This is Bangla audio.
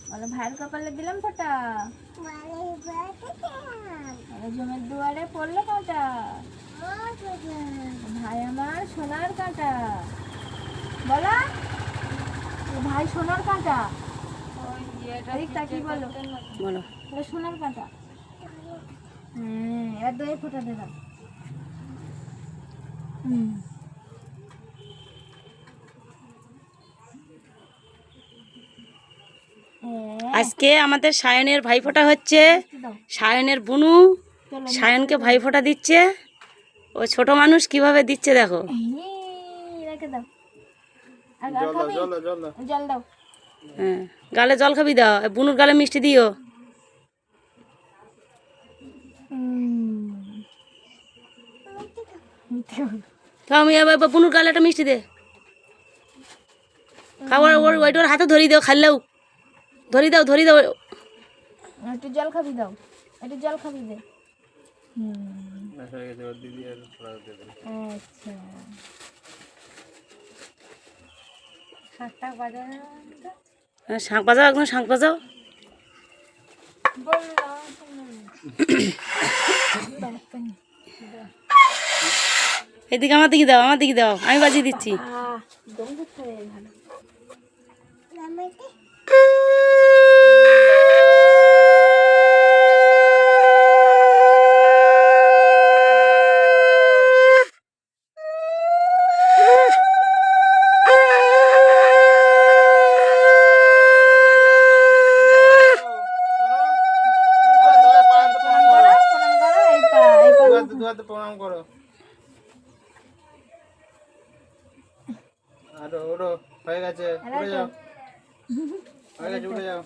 বলো ভাইয়ের কপালে দিলাম ফোঁটা। জমের দুয়ারে পড়লো কাঁটা। ভাই আমার সোনার কাঁটা। বলো ভাই সোনার কাঁটা। কি বলো বলো সোনার কাঁটা। হ্যাঁ এবার দই ফোঁটা দিলাম। আজকে আমাদের সায়নের ভাইফোঁটা হচ্ছে। সায়নের বুনু সায়নকে ভাইফোঁটা দিচ্ছে। ও ছোট মানুষ কিভাবে দিচ্ছে দেখো। রেখে দাও আর জল দাও। হ্যাঁ গালে জল খাবি দাও, বুনুর গালে মিষ্টি দিও। আমি এবার বুনুর গালে একটা মিষ্টি দে। খাবার ওইটা ওর হাতে ধরিয়ে দাও, খাইলেও ধরিয়ে দাও। একটু জল খাবি দাও, একটু জল খাবি দে। আচ্ছা শাঁখটা বাজাও, শাঁখ বাজাও, একদম শাঁখ বাজাও। এদিকে আমার দিকে দাও, আমি বাজিয়ে দিচ্ছি। প্রণাম করো। আর ওরো হয়ে গেছে, উঠে যাও, হয়ে গেছে, উঠে যাও।